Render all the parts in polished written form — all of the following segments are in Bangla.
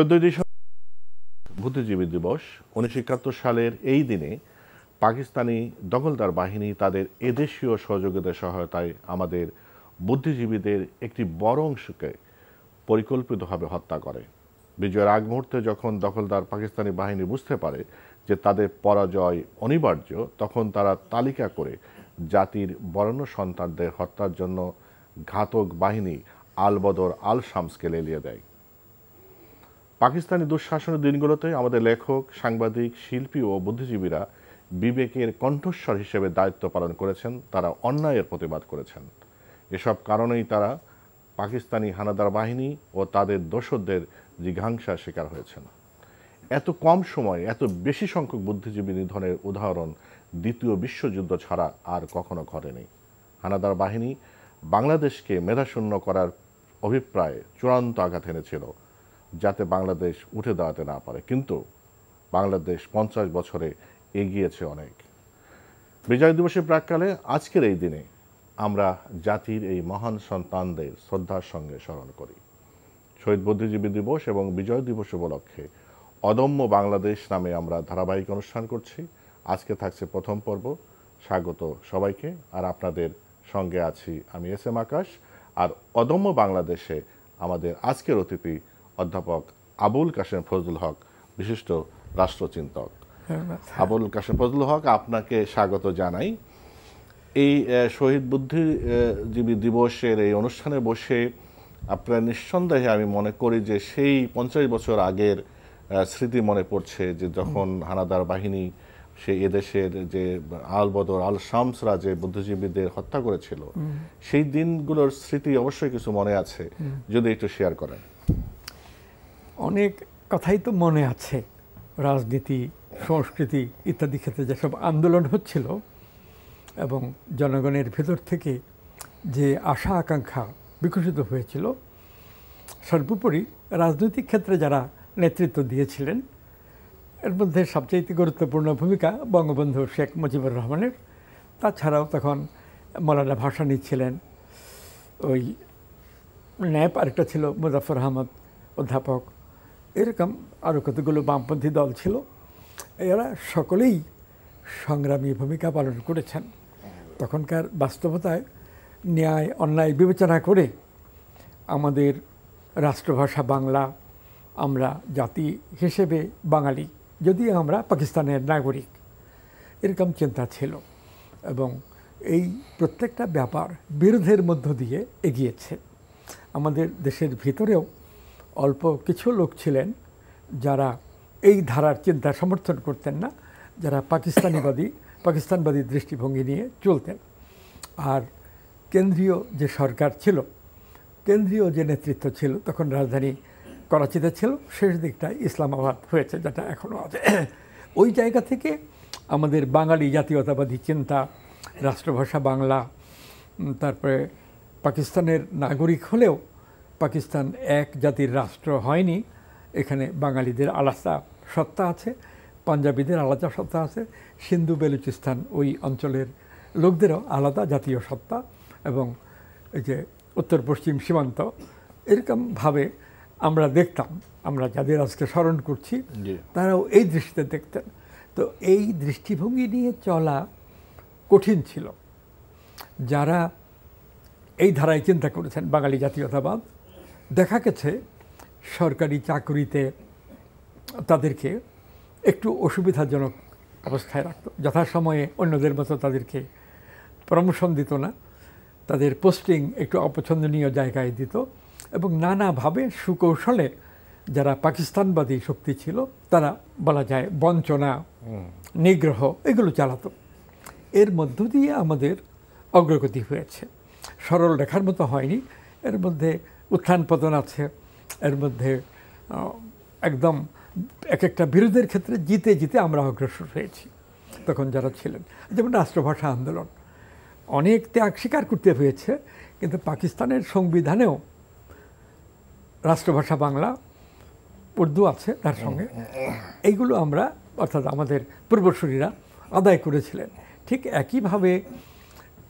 14 ডিসেম্বর বুদ্ধিজীবী দিবস। 1971 সালের এই দিনে পাকিস্তানি দখলদার বাহিনী তাদের এদেশীয় সহযোগিতার সহায়তায় আমাদের বুদ্ধিজীবীদের একটি বড় অংশকে পরিকল্পিতভাবে হত্যা করে। বিজয়ের আগ মুহূর্তে যখন দখলদার পাকিস্তানি বাহিনী বুঝতে পারে যে তাদের পরাজয় অনিবার্য, তখন তারা তালিকা করে জাতির বরেণ্য সন্তানদের হত্যার জন্য ঘাতক বাহিনী আল বদর আল শামসকে লেলিয়ে দেয়। পাকিস্তানি দুঃশাসনের দিনগুলোতে আমাদের লেখক, সাংবাদিক, শিল্পী ও বুদ্ধিজীবীরা বিবেকের কণ্ঠস্বর হিসেবে দায়িত্ব পালন করেছেন। তারা অন্যায়ের প্রতিবাদ করেছেন। এসব কারণেই তারা পাকিস্তানি হানাদার বাহিনী ও তাদের দোসরদের জিঘাংসার শিকার হয়েছেন। এত কম সময়ে এত বেশি সংখ্যক বুদ্ধিজীবী নিধনের উদাহরণ দ্বিতীয় বিশ্বযুদ্ধ ছাড়া আর কখনো ঘটেনি। হানাদার বাহিনী বাংলাদেশকে মেধাশূন্য করার অভিপ্রায়ে চূড়ান্ত আঘাত এনেছিল, যাতে বাংলাদেশ উঠে দাঁড়াতে না পারে। কিন্তু বাংলাদেশ 50 বছরে এগিয়েছে অনেক। বিজয় দিবসের প্রাক্কালে আজকের এই দিনে আমরা জাতির এই মহান সন্তানদের শ্রদ্ধার সঙ্গে স্মরণ করি। শহীদ বুদ্ধিজীবী দিবস এবং বিজয় দিবস উপলক্ষে অদম্য বাংলাদেশ নামে আমরা ধারাবাহিক অনুষ্ঠান করছি। আজকে থাকছে প্রথম পর্ব। স্বাগত সবাইকে। আর আপনাদের সঙ্গে আছি আমি এস.এম. আকাশ। আর অদম্য বাংলাদেশে আমাদের আজকের অতিথি অধ্যাপক আবুল কাশেম ফজলুল হক, বিশিষ্ট রাষ্ট্রচিন্তক। আবুল কাশেম ফজলুল হক, আপনাকে স্বাগত জানাই। এই শহীদ বুদ্ধিজীবী দিবসের এই অনুষ্ঠানে বসে আপনার নিঃসন্দেহে আমি মনে করি যে সেই 50 বছর আগের স্মৃতি মনে পড়ছে, যে যখন হানাদার বাহিনী সে এদেশের যে আল বদর আল শামসরা যে বুদ্ধিজীবীদের হত্যা করেছিল, সেই দিনগুলোর স্মৃতি অবশ্যই কিছু মনে আছে, যদি একটু শেয়ার করেন। অনেক কথাই তো মনে আছে। রাজনীতি, সংস্কৃতি ইত্যাদি ক্ষেত্রে যেসব আন্দোলন হচ্ছিল এবং জনগণের ভেতর থেকে যে আশা আকাঙ্ক্ষা বিকশিত হয়েছিল, সর্বোপরি রাজনৈতিক ক্ষেত্রে যারা নেতৃত্ব দিয়েছিলেন, এর মধ্যে সবচেয়ে গুরুত্বপূর্ণ ভূমিকা বঙ্গবন্ধু শেখ মুজিবুর রহমানের। তাছাড়াও তখন মৌলানা ভাসানী ছিলেন, ওই ন্যাপ আরেকটা ছিল মুজাফর আহমদ অধ্যাপক, এরকম আরও কতগুলো বামপন্থী দল ছিল। এরা সকলেই সংগ্রামী ভূমিকা পালন করেছেন। তখনকার বাস্তবতায় ন্যায় অন্যায় বিবেচনা করে আমাদের রাষ্ট্রভাষা বাংলা, আমরা জাতি হিসেবে বাঙালি, যদিও আমরা পাকিস্তানের নাগরিক, এরকম চিন্তা ছিল। এবং এই প্রত্যেকটা ব্যাপার বিরোধের মধ্য দিয়ে এগিয়েছে। আমাদের দেশের ভিতরেও অল্প কিছু লোক ছিলেন যারা এই ধারার চিন্তা সমর্থন করতেন না, যারা পাকিস্তানবাদী দৃষ্টিভঙ্গি নিয়ে চলতেন। আর কেন্দ্রীয় যে সরকার ছিল, কেন্দ্রীয় যে নেতৃত্ব ছিল, তখন রাজধানী করাচিতে ছিল, শেষ দিকটায় ইসলামাবাদ হয়েছে, যেটা এখনও আছে। ওই জায়গা থেকে আমাদের বাঙালি জাতীয়তাবাদী চিন্তা, রাষ্ট্রভাষা বাংলা, তারপরে পাকিস্তানের নাগরিক হলেও পাকিস্তান এক জাতির রাষ্ট্র হয়নি, এখানে বাঙালিদের আলাদা সত্তা আছে, পাঞ্জাবিদের আলাদা সত্তা আছে, সিন্ধু বেলুচিস্তান ওই অঞ্চলের লোকদেরও আলাদা জাতীয় সত্তা, এবং এই যে উত্তর পশ্চিম সীমান্ত, এরকমভাবে আমরা দেখতাম। আমরা যাদের আজকে স্মরণ করছি তারাও এই দৃষ্টিতে দেখতেন। তো এই দৃষ্টিভঙ্গি নিয়ে চলা কঠিন ছিল। যারা এই ধারায় চিন্তা করেছেন বাঙালি জাতীয়তাবাদ, দেখা গেছে সরকারি চাকরিতে তাদেরকে একটু অসুবিধাজনক অবস্থায় রাখত। যথাসময়ে অন্যদের মতো তাদেরকে প্রমোশন দিত না, তাদের পোস্টিং একটু অপছন্দনীয় জায়গায় দিত, এবং নানাভাবে সুকৌশলে যারা পাকিস্তানবাদী শক্তি ছিল তারা বলা যায় বঞ্চনা, নিগ্রহ এগুলো চালাতো। এর মধ্য দিয়ে আমাদের অগ্রগতি হয়েছে। সরল রেখার মতো হয়নি, এর মধ্যে উত্থান পতন আছে, এর মধ্যে একদম এক একটা বিরোধের ক্ষেত্রে জিতে জিতে আমরা অগ্রসর হয়েছি। তখন যারা ছিলেন, যেমন রাষ্ট্রভাষা আন্দোলন, অনেক ত্যাগ স্বীকার করতে হয়েছে, কিন্তু পাকিস্তানের সংবিধানেও রাষ্ট্রভাষা বাংলা, উর্দু আছে তার সঙ্গে, এইগুলো আমরা অর্থাৎ আমাদের পূর্বসূরীরা আদায় করেছিলেন। ঠিক একইভাবে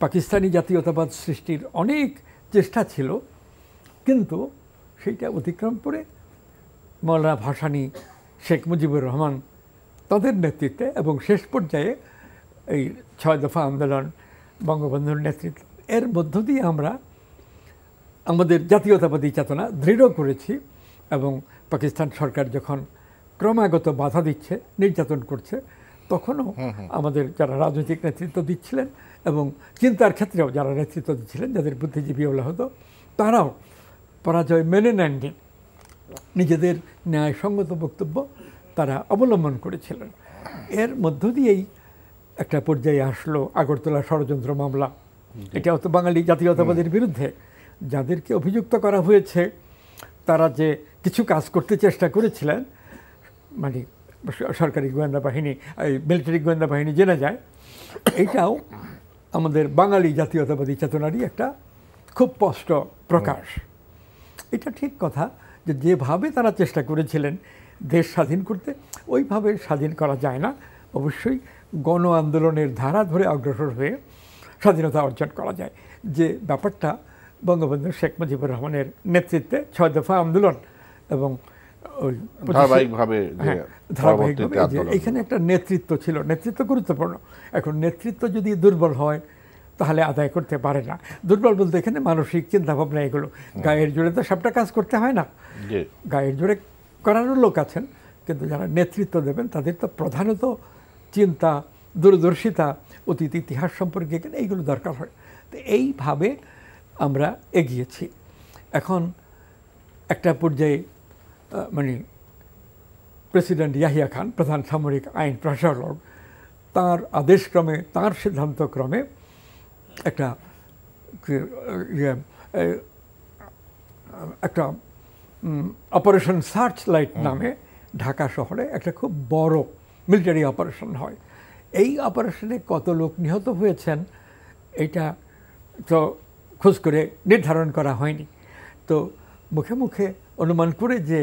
পাকিস্তানি জাতীয়তাবাদ সৃষ্টির অনেক চেষ্টা ছিল, কিন্তু সেইটা অতিক্রম করে মৌলানা ভাসানী, শেখ মুজিবুর রহমান, তাদের নেতৃত্বে এবং শেষ পর্যায়ে এই 6 দফা আন্দোলন, বঙ্গবন্ধুর নেতৃত্ব, এর মধ্য দিয়ে আমরা আমাদের জাতীয়তাবাদী চেতনা দৃঢ় করেছি। এবং পাকিস্তান সরকার যখন ক্রমাগত বাধা দিচ্ছে, নির্যাতন করছে, তখনও আমাদের যারা রাজনৈতিক নেতৃত্ব দিচ্ছিলেন এবং চিন্তার ক্ষেত্রেও যারা নেতৃত্ব দিচ্ছিলেন, যাদের বুদ্ধিজীবী বলা হতো, তারাও পরাজয় মেনে নেননি। নিজেদের ন্যায়সঙ্গত বক্তব্য তারা অবলম্বন করেছিলেন। এর মধ্য দিয়েই একটা পর্যায়ে আসলো আগরতলা ষড়যন্ত্র মামলা। এটাও তো বাঙালি জাতীয়তাবাদের বিরুদ্ধে। যাদেরকে অভিযুক্ত করা হয়েছে তারা যে কিছু কাজ করতে চেষ্টা করেছিলেন, মানে সরকারি গোয়েন্দা বাহিনী, এই মিলিটারি গোয়েন্দা বাহিনী জেনে যায়, এটাও আমাদের বাঙালি জাতীয়তাবাদী চেতনারই একটা খুব স্পষ্ট প্রকাশ। এটা ঠিক কথা যে যেভাবে তারা চেষ্টা করেছিলেন দেশ স্বাধীন করতে, ওইভাবে স্বাধীন করা যায় না। অবশ্যই গণ আন্দোলনের ধারা ধরে অগ্রসর হয়ে স্বাধীনতা অর্জন করা যায়। যে ব্যাপারটা বঙ্গবন্ধু শেখ মুজিবুর রহমানের নেতৃত্বে 6 দফা আন্দোলন এবং ওই ধারাবাহিকভাবে এখানে একটা নেতৃত্ব ছিল, নেতৃত্ব গুরুত্বপূর্ণ। এখন নেতৃত্ব যদি দুর্বল হয় তাহলে আদায় করতে পারে না। দুর্বল বলতে এখানে মানসিক চিন্তাভাবনা, এগুলো গায়ের জোরে তো সবটা কাজ করতে হয় না, গায়ের জোরে করারও লোক আছেন, কিন্তু যারা নেতৃত্ব দেবেন তাদের তো প্রধানত চিন্তা, দূরদর্শিতা, অতীত ইতিহাস সম্পর্কে এইগুলো দরকার হয়। তো এইভাবে আমরা এগিয়েছি। এখন একটা পর্যায়ে মানে প্রেসিডেন্ট ইয়াহিয়া খান, প্রধান সামরিক আইন প্রশাসক, তার আদেশক্রমে, তার সিদ্ধান্তক্রমে একটা একটা অপারেশন সার্চ লাইট নামে ঢাকা শহরে একটা খুব বড় মিলিটারি অপারেশন হয়। এই অপারেশনে কত লোক নিহত হয়েছেন এটা তো খোঁজ করে নির্ধারণ করা হয়নি। তো মুখে মুখে অনুমান করে যে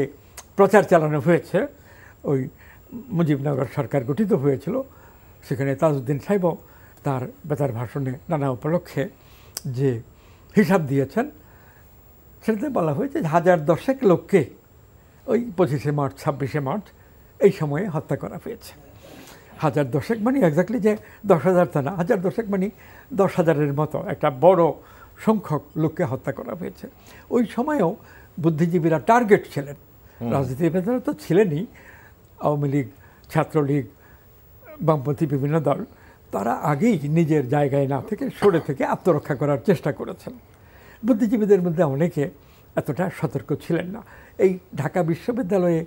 প্রচার চালানো হয়েছে, ওই মুজিবনগর সরকার গঠিত হয়েছিল, সেখানে তাজউদ্দিন সাহেবও তার বেতার ভাষণে নানা উপলক্ষে যে হিসাব দিয়েছেন, সেটাতে বলা হয়েছে 1010 লোককে ওই 25শে মার্চ 26শে মার্চ এই সময়ে হত্যা করা হয়েছে। 1010 মানে এক্স্যাক্টলি যে 10,000 তা না, 1010 মানে 10,000-এর মতো একটা বড় সংখ্যক লোককে হত্যা করা হয়েছে। ওই সময়েও বুদ্ধিজীবীরা টার্গেট ছিলেন, রাজনীতির ভেতরে তো ছিলেনই, আওয়ামী লীগ, ছাত্রলীগ, বামপন্থী বিভিন্ন দল, তারা আগেই নিজের জায়গায় না থেকে সরে থেকে আত্মরক্ষা করার চেষ্টা করেছেন। বুদ্ধিজীবীদের মধ্যে অনেকে এতটা সতর্ক ছিলেন না। এই ঢাকা বিশ্ববিদ্যালয়ে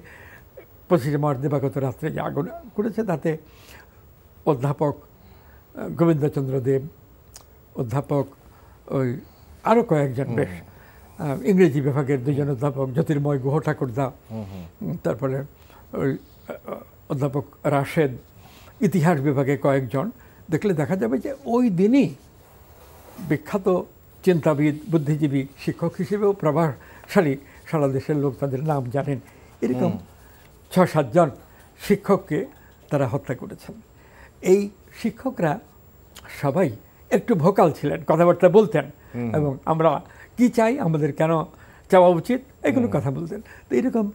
25শে মার্চ দিবাগত রাত্রে যে আগুন করেছে, তাতে অধ্যাপক গোবিন্দচন্দ্র দেব, অধ্যাপক ওই আরও কয়েকজন, বেশ ইংরেজি বিভাগের 2জন অধ্যাপক, জ্যোতির্ময় গুহ ঠাকুরদা, তারপরে ওই অধ্যাপক রাশেদ, ইতিহাস বিভাগে কয়েকজন, দেখলে দেখা যাবে যে ওই দিনই বিখ্যাত চিন্তাবিদ, বুদ্ধিজীবী, শিক্ষক হিসেবেও প্রভাবশালী, সারা দেশের লোক তাদের নাম জানেন, এরকম 6-7 জন শিক্ষককে তারা হত্যা করেছেন। এই শিক্ষকরা সবাই একটু ভোকাল ছিলেন, কথাবার্তা বলতেন এবং আমরা কি চাই, আমাদের কেন চাওয়া উচিত, এগুলো কথা বলতেন। তো এরকম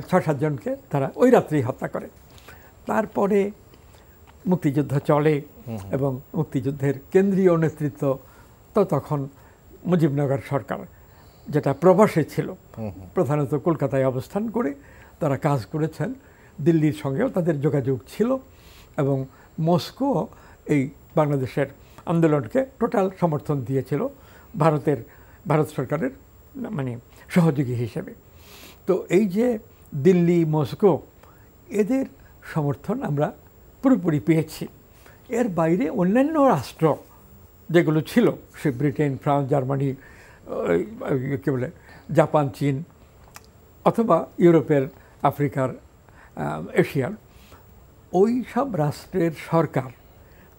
6-7 জনকে তারা ওই রাত্রেই হত্যা করে। তারপরে মুক্তিযুদ্ধ চলে এবং মুক্তিযুদ্ধের কেন্দ্রীয় নেতৃত্ব তো তখন মুজিবনগর সরকার, যেটা প্রবাসে ছিল, প্রধানত কলকাতায় অবস্থান করে তারা কাজ করেছেন। দিল্লির সঙ্গেও তাদের যোগাযোগ ছিল এবং মস্কো এই বাংলাদেশের আন্দোলনকে টোটাল সমর্থন দিয়েছিল ভারত সরকারের মানে সহযোগী হিসেবে। তো এই যে দিল্লি, মস্কো, এদের সমর্থন আমরা পুরোপুরি পেয়েছি। এর বাইরে অন্যান্য রাষ্ট্র যেগুলো ছিল, সে ব্রিটেন, ফ্রান্স, জার্মানি, কী বলে, জাপান, চীন, অথবা ইউরোপের, আফ্রিকার, এশিয়ার, ওই সব রাষ্ট্রের সরকার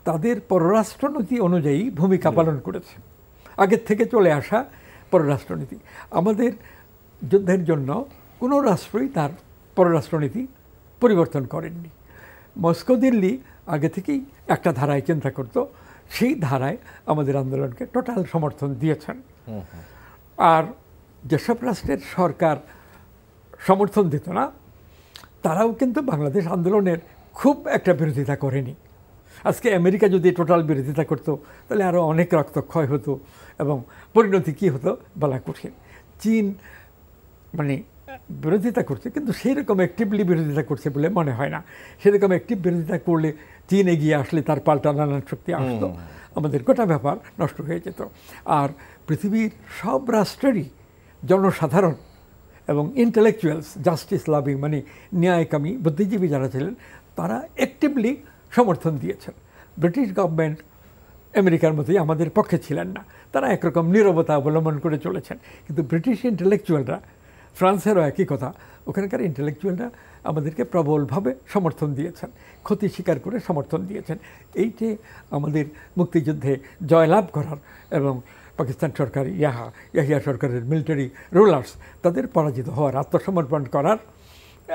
তাদের পররাষ্ট্রনীতি অনুযায়ী ভূমিকা পালন করেছে, আগের থেকে চলে আসা পররাষ্ট্রনীতি। আমাদের যুদ্ধের জন্য কোনো রাষ্ট্রই তার পররাষ্ট্রনীতি পরিবর্তন করেননি। মস্কো, দিল্লি আগে থেকেই একটা ধারায় চিন্তা করত, সেই ধারায় আমাদের আন্দোলনকে টোটাল সমর্থন দিয়েছেন। আর যেসব রাষ্ট্রের সরকার সমর্থন দিত না, তারাও কিন্তু বাংলাদেশ আন্দোলনের খুব একটা বিরোধিতা করেনি। আজকে আমেরিকা যদি টোটাল বিরোধিতা করতো তাহলে আরও অনেক রক্তক্ষয় হতো এবং পরিণতি কী হতো বলা কঠিন। চীন মানে বিরোধিতা করছে, কিন্তু সেই রকম অ্যাক্টিভলি বিরোধিতা করছে বলে মনে হয় না। সেরকম অ্যাক্টিভ বিরোধিতা করলে চীন এগিয়ে আসলে তার পাল্টা নানান শক্তি আসতো, আমাদের গোটা ব্যাপার নষ্ট হয়ে যেত। আর পৃথিবীর সব রাষ্ট্রেরই জনসাধারণ এবং ইন্টেলেকচুয়ালস, জাস্টিস লাভিং মানে ন্যায়কামী বুদ্ধিজীবী যারা ছিলেন, তারা অ্যাক্টিভলি সমর্থন দিয়েছেন। ব্রিটিশ গভর্নমেন্ট আমেরিকার মতোই আমাদের পক্ষে ছিলেন না, তারা একরকম নীরবতা অবলম্বন করে চলেছেন। কিন্তু ব্রিটিশ ইন্টেলেকচুয়ালরা, ফ্রান্সেরও একই কথা, ওখানকার ইন্টেলেকচুয়ালরা আমাদেরকে প্রবলভাবে সমর্থন দিয়েছেন, ক্ষতি স্বীকার করে সমর্থন দিয়েছেন। এইটি আমাদের মুক্তিযুদ্ধে জয়লাভ করার এবং পাকিস্তান সরকার ইয়াহিয়া সরকারের মিলিটারি রুলার্স তাদের পরাজিত হওয়ার, আত্মসমর্পণ করার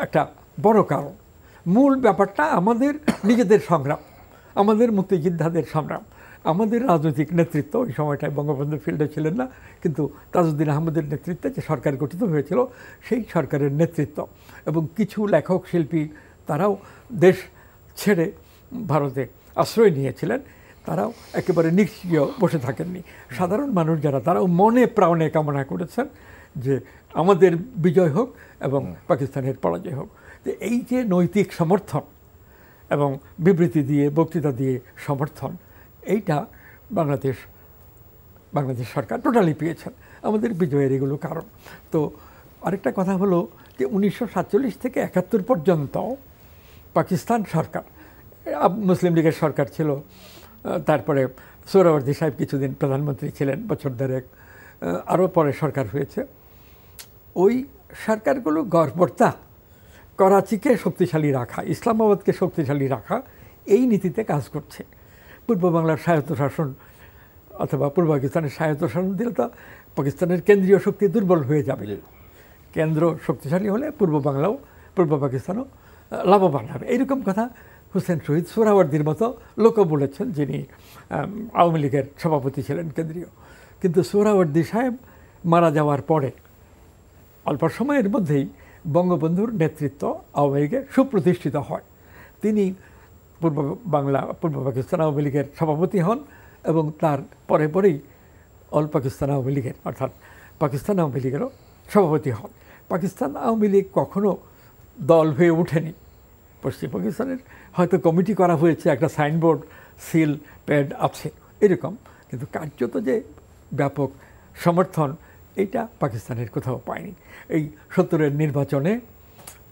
একটা বড় কারণ। মূল ব্যাপারটা আমাদের নিজেদের সংগ্রাম, আমাদের মুক্তিযোদ্ধাদের সংগ্রাম, আমাদের রাজনৈতিক নেতৃত্ব। ওই সময়টায় বঙ্গবন্ধু ফিল্ডে ছিলেন না, কিন্তু তাজউদ্দিন আহমদের নেতৃত্বে যে সরকার গঠিত হয়েছিল সেই সরকারের নেতৃত্ব এবং কিছু লেখক শিল্পী তারাও দেশ ছেড়ে ভারতে আশ্রয় নিয়েছিলেন, তারাও একেবারে নিষ্ক্রিয় বসে থাকেননি। সাধারণ মানুষ যারা, তারাও মনে প্রাণে কামনা করেছেন যে আমাদের বিজয় হোক এবং পাকিস্তানের পরাজয় হোক। তো এই যে নৈতিক সমর্থন এবং বিবৃতি দিয়ে, বক্তৃতা দিয়ে সমর্থন, এইটা বাংলাদেশ সরকার টোটালি পেয়েছেন। আমাদের বিজয়ের এগুলো কারণ। তো আরেকটা কথা হলো যে 1947 থেকে 71 পর্যন্ত পাকিস্তান সরকার, মুসলিম লীগের সরকার ছিল, তারপরে সোহরাওয়ার্দী সাহেব কিছুদিন প্রধানমন্ত্রী ছিলেন, বছর দেড়েক, আরও পরে সরকার হয়েছে। ওই সরকারগুলো গড়পড়তা করাচিকে শক্তিশালী রাখা, ইসলামাবাদকে শক্তিশালী রাখা, এই নীতিতে কাজ করছে। পূর্ব বাংলার স্বায়ত্তশাসন অথবা পূর্ব পাকিস্তানের স্বায়ত্তশাসন দিলে তো পাকিস্তানের কেন্দ্রীয় শক্তি দুর্বল হয়ে যাবে। কেন্দ্র শক্তিশালী হলে পূর্ব বাংলাও, পূর্ব পাকিস্তানও লাভবান হবে। এইরকম কথা হোসেন শহীদ সোহরাওয়ার্দীর মতো লোকও বলেছেন, যিনি আওয়ামী লীগের সভাপতি ছিলেন কেন্দ্রীয়। কিন্তু সোহরাওয়ার্দী সাহেব মারা যাওয়ার পরে অল্প সময়ের মধ্যেই বঙ্গবন্ধুর নেতৃত্ব আওয়ামী লীগে সুপ্রতিষ্ঠিত হয়। তিনি পূর্ব পাকিস্তান আওয়ামী লীগের সভাপতি হন এবং তার পরেই অল পাকিস্তান আওয়ামী লীগের অর্থাৎ পাকিস্তান আওয়ামী লীগেরও সভাপতি হন। পাকিস্তান আওয়ামী লীগ কখনো দল হয়ে ওঠেনি। পশ্চিম পাকিস্তানের হয়তো কমিটি করা হয়েছে, একটা সাইনবোর্ড, সিল, প্যাড আছে এরকম, কিন্তু কার্যত যে ব্যাপক সমর্থন এইটা পাকিস্তানের কোথাও পায়নি। এই 70-এর নির্বাচনে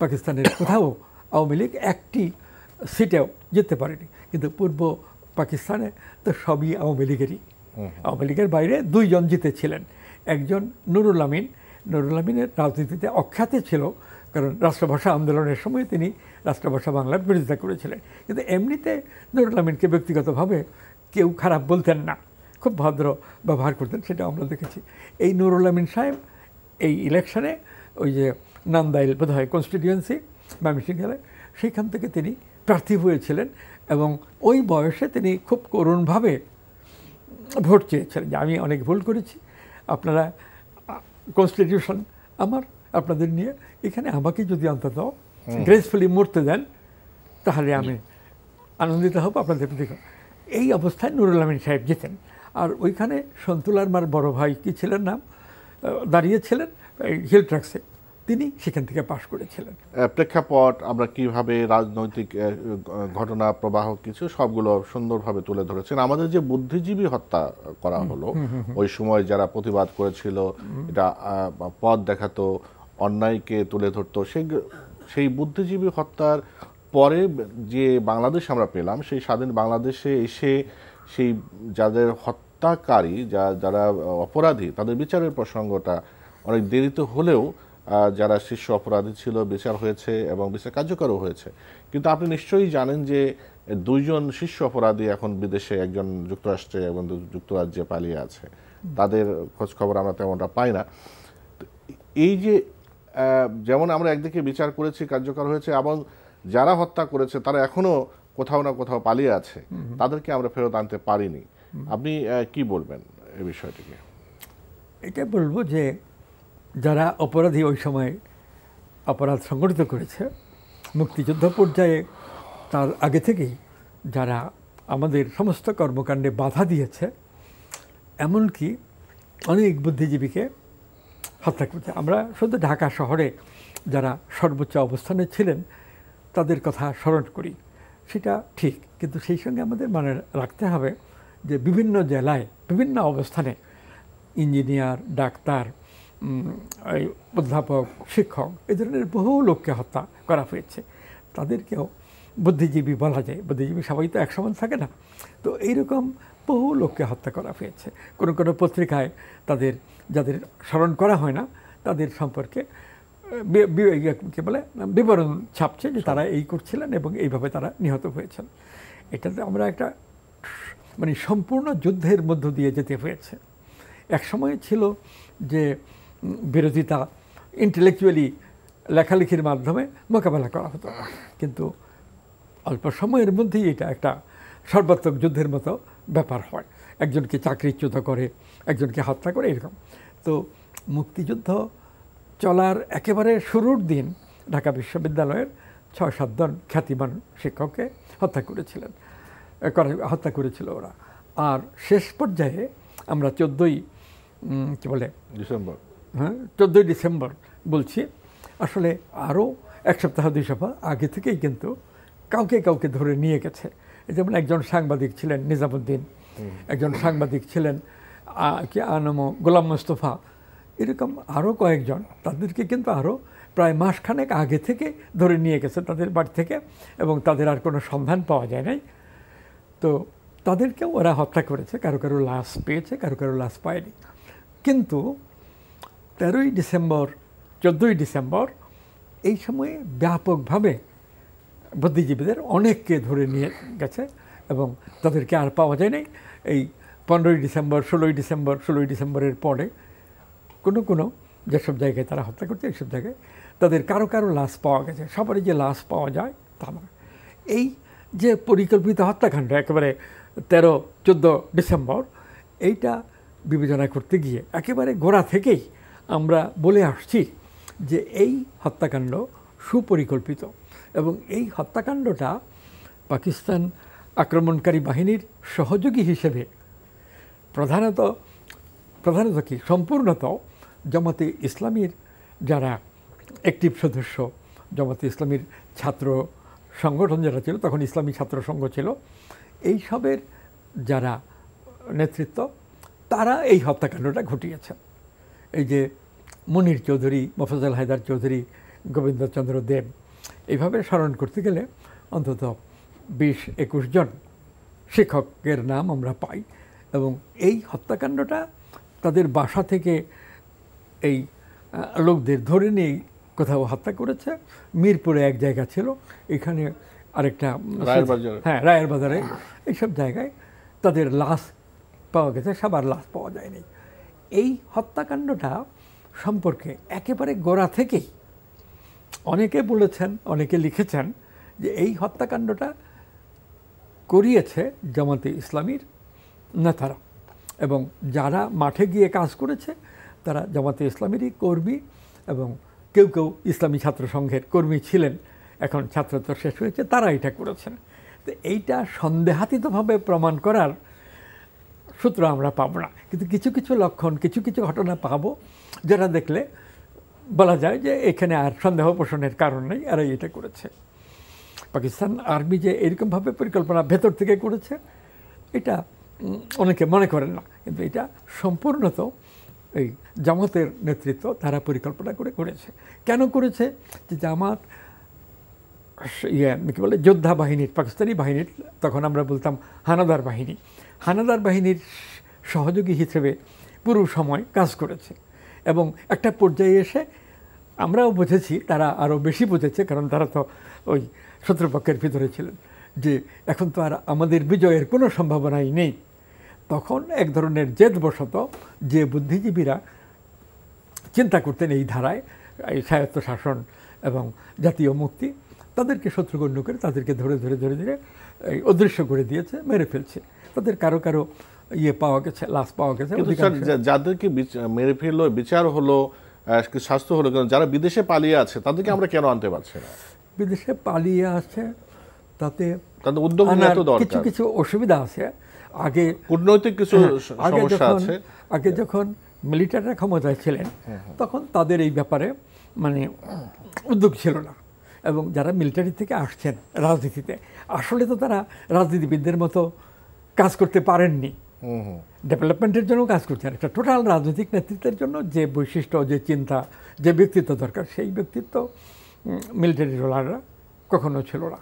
পাকিস্তানের কোথাও আওয়ামী লীগ একটি সিটেও যেতে পারেনি। কিন্তু পূর্ব পাকিস্তানে তো সবই আওয়ামী লীগেরই। আওয়ামী লীগের বাইরে 2 জন জিতেছিলেন। একজন নুরুল আমিনের রাজনীতিতে অখ্যাতি ছিল, কারণ রাষ্ট্রভাষা আন্দোলনের সময় তিনি রাষ্ট্রভাষা বাংলার বিরোধিতা করেছিলেন। কিন্তু এমনিতে নুরুল আমিনকে ব্যক্তিগতভাবে কেউ খারাপ বলতেন না, খুব ভদ্র ব্যবহার করতেন, সেটা আমরা দেখেছি। এই নুরুল আমিন সাহেব এই ইলেকশনে ওই যে নান্দাইল বোধহয় কনস্টিটিউয়েন্সি ময়মনসিংহে, সেইখান থেকে তিনি প্রার্থী হয়েছিলেন এবং ওই বয়সে তিনি খুব করুণভাবে ভোট চেয়েছিলেন যে আমি অনেক ভুল করেছি, আপনারা কনস্টিটিউশন আমার, আপনাদের নিয়ে এখানে আমাকে যদি অন্তত গ্রেসফুলি মরতে দেন তাহলে আমি আনন্দিত হব আপনাদের প্রতি। এই অবস্থায় নুরুল আমিন সাহেব যেতেন। আর ওইখানে সন্তুলার মার বড় ভাই কি ছিলেন নাম, দাঁড়িয়েছিলেন হিল ট্রাক্সে, তিনি সেখান থেকে পাশ করেছিলেন। প্রেক্ষাপট আমরা কিভাবে রাজনৈতিক ঘটনা প্রবাহ কিছু সবগুলো সুন্দরভাবে তুলে ধরেছেন। আমাদের যে বুদ্ধিজীবী হত্যা করা হলো ওই সময় যারা প্রতিবাদ করেছিল, এটা পথ দেখাতো, অন্যায়কে তুলে ধরতো, সেই বুদ্ধিজীবী হত্যার পরে যে বাংলাদেশ আমরা পেলাম, সেই স্বাধীন বাংলাদেশে এসে সেই যাদের হত্যাকারী, যারা অপরাধী, তাদের বিচারের প্রসঙ্গটা অনেক দেরিতে হলেও যারা শীর্ষ অপরাধী ছিল বিচার হয়েছে এবং বিচার কার্যকরও হয়েছে। কিন্তু আপনি নিশ্চয়ই জানেন যে 2 জন শীর্ষ অপরাধী এখন বিদেশে, একজন যুক্তরাষ্ট্রে এবং যুক্তরাজ্যে পালিয়ে আছে, তাদের খোঁজ খবর আমরা তেমনটা পাই না। এই যে যেমন আমরা একদিকে বিচার করেছি, কার্যকর হয়েছে, এবং যারা হত্যা করেছে তারা এখনো কোথাও না কোথাও পালিয়ে আছে, তাদেরকে আমরা ফেরত আনতে পারিনি। আপনি কি বলবেন এই বিষয়টিকে? এটা বলবো যে যারা অপরাধী ওই সময় অপরাধ সংগঠিত করেছে, মুক্তিযুদ্ধ পর্যায়ে তার আগে থেকেই যারা আমাদের সমস্ত কর্মকাণ্ডে বাধা দিয়েছে, এমনকি অনেক বুদ্ধিজীবীকে হত্যা করছে। আমরা শুধু ঢাকা শহরে যারা সর্বোচ্চ অবস্থানে ছিলেন তাদের কথা স্মরণ করি, সেটা ঠিক, কিন্তু সেই সঙ্গে আমাদের মনে রাখতে হবে যে বিভিন্ন জেলায় বিভিন্ন অবস্থানে ইঞ্জিনিয়ার, ডাক্তার, অধ্যাপক, শিক্ষক এই ধরনের বহু লোককে হত্যা করা হয়েছে। তাদেরকেও বুদ্ধিজীবী বলা যায়। বুদ্ধিজীবী সবাই তো এক সমান থাকে না। তো এইরকম বহু লোককে হত্যা করা হয়েছে। কোনো কোনো পত্রিকায় তাদের যাদের স্মরণ করা হয় না তাদের সম্পর্কে কী বলে বিবরণ ছাপছে যে তারা এই করছিলেন এবং এইভাবে তারা নিহত হয়েছেন। এটাতে আমরা একটা মানে সম্পূর্ণ যুদ্ধের মধ্য দিয়ে যেতে হয়েছে। এক সময় ছিল যে বিরোধিতা ইন্টেলেকচুয়ালি লেখালেখির মাধ্যমে মোকাবেলা করা হতো, কিন্তু অল্প সময়ের মধ্যেই এটা একটা সর্বাত্মক যুদ্ধের মতো ব্যাপার হয়। একজনকে চাকরিচ্যুত করে, একজনকে হত্যা করে, এরকম। তো মুক্তিযুদ্ধ চলার একেবারে শুরুর দিন ঢাকা বিশ্ববিদ্যালয়ের ৬-৭ জন খ্যাতিমান শিক্ষককে হত্যা করেছিল ওরা। আর শেষ পর্যায়ে আমরা 14ই ডিসেম্বর বলছি, আসলে আরও 1 সপ্তাহ 2 সপ্তাহ আগে থেকেই কিন্তু কাউকে ধরে নিয়ে গেছে। যেমন একজন সাংবাদিক ছিলেন নিজামুদ্দিন, একজন সাংবাদিক ছিলেন গোলাম মোস্তফা, এরকম আরও কয়েকজন, তাদেরকে কিন্তু আরও প্রায় মাসখানেক আগে থেকে ধরে নিয়ে গেছে তাদের বাড়ি থেকে, এবং তাদের আর কোনো সন্ধান পাওয়া যায় নাই। তো তাদেরকেও ওরা হত্যা করেছে, কারো কারো লাশ পেয়েছে, কারো কারো লাশ পায়নি। কিন্তু 13ই ডিসেম্বর 14ই ডিসেম্বর এই সময়ে ব্যাপকভাবে বুদ্ধিজীবীদের অনেককে ধরে নিয়ে গেছে এবং তাদেরকে আর পাওয়া যায় নাই। এই 15ই ডিসেম্বর 16ই ডিসেম্বরের পরে কোনো যেসব জায়গায় তারা হত্যা করছে এইসব জায়গায় তাদের কারো লাশ পাওয়া গেছে। সবারই যে লাশ পাওয়া যায় তা নয়। এই যে পরিকল্পিত হত্যাকাণ্ড একেবারে 13-14 ডিসেম্বর, এইটা বিবেচনা করতে গিয়ে একেবারে গোড়া থেকেই আমরা বলে আসছি যে এই হত্যাকাণ্ড সুপরিকল্পিত, এবং এই হত্যাকাণ্ডটা পাকিস্তান আক্রমণকারী বাহিনীর সহযোগী হিসেবে প্রধানত কি সম্পূর্ণত জামাতে ইসলামীর যারা অ্যাক্টিভ সদস্য, জামাতে ইসলামীর ছাত্র সংগঠন যারা ছিল, তখন ইসলামী ছাত্র সংঘ ছিল, এই সবের যারা নেতৃত্ব তারা এই হত্যাকাণ্ডটা ঘটিয়েছে। এই যে মুনির চৌধুরী, মোফাজ্জল হায়দার চৌধুরী, গোবিন্দচন্দ্র দেব, এইভাবে স্মরণ করতে গেলে অন্তত 20-21 জন শিক্ষকের নাম আমরা পাই। এবং এই হত্যাকাণ্ডটা তাদের বাসা থেকে এই লোকদের ধরে নিয়ে কোথাও হত্যা করেছে। মিরপুরে এক জায়গা ছিল, এখানে আরেকটা রায়ের বাজারে, এইসব জায়গায় তাদের লাশ পাওয়া গেছে, সবার লাশ পাওয়া যায়নি। এই হত্যাকাণ্ডটা সম্পর্কে একেবারে গোড়া থেকেই অনেকে বলেছেন, অনেকে লিখেছেন যে এই হত্যাকাণ্ডটা করিয়েছে জামাতে ইসলামীর নেতারা, এবং যারা মাঠে গিয়ে কাজ করেছে তারা জামাতে ইসলামীরই কর্মী, এবং কেউ কেউ ইসলামী ছাত্র সংঘের কর্মী ছিলেন, এখন ছাত্রত্ব শেষ হয়েছে, তারা এটা করেছেন। তো এইটা সন্দেহাতীতভাবে প্রমাণ করার সূত্র আমরা পাব না, কিন্তু কিছু কিছু লক্ষণ, কিছু কিছু ঘটনা পাবো যারা দেখলে বলা যায় যে এখানে আর সন্দেহ পোষণের কারণ নেই, এরা এটা করেছে। পাকিস্তান আর্মি যে এরকমভাবে পরিকল্পনা ভেতর থেকে করেছে এটা অনেকে মনে করেন না, কিন্তু এটা সম্পূর্ণত এই জামাতের নেতৃত্ব তারা পরিকল্পনা করে করেছে। কেন করেছে? যে জামাত কী বলে যোদ্ধা বাহিনীর, পাকিস্তানি বাহিনীর, তখন আমরা বলতাম হানাদার বাহিনীর সহযোগী হিসেবে পুরো সময় কাজ করেছে, এবং একটা পর্যায়ে এসে আমরাও বুঝেছি, তারা আরও বেশি বুঝেছে, কারণ তারা তো ওই শত্রুপক্ষের ভিতরে ছিলেন, যে এখন তো আর আমাদের বিজয়ের কোনো সম্ভাবনাই নেই। তখন এক ধরনের জেদবশত যে বুদ্ধিজীবীরা চিন্তা করতেন এই ধারায়, এই স্বায়ত্তশাসন এবং জাতীয় মুক্তি, তাদেরকে শত্রুগণ্য করে তাদেরকে ধরে এই অদৃশ্য করে দিয়েছে, মেরে ফেলছে। তাদের কারো পাওয়া গেছে, লাশ পাওয়া গেছে। যাদেরকে মেরে ফেললো, বিচার হলো, স্বাস্থ্য হলো কেন, যারা বিদেশে পালিয়ে আছে তাদেরকে আমরা কেন আনতে পারছি না? বিদেশে পালিয়ে আছে তাতে তাদের উদ্যোগ নেওয়া তো দরকার। কিছু কিছু অসুবিধা আছে। আগে কূটনৈতিক কিছু সমস্যা আছে। আগে যখন মিলিটারিরা ক্ষমতায় ছিলেন তখন তাদের এই ব্যাপারে মানে উদ্যোগ ছিল না, এবং যারা মিলিটারি থেকে আসছেন রাজনীতিতে আসলে তো তারা রাজনীতিবিদদের মতো কাজ করতে পারেননি, ডেভেলপমেন্টের জন্য কাজ করছেন। একটা টোটাল রাজনৈতিক নেতৃত্বের জন্য যে বৈশিষ্ট্য, যে চিন্তা, যে ব্যক্তিত্ব দরকার, সেই ব্যক্তিত্ব মিলিটারি রোলাররা কখনো ছিল না,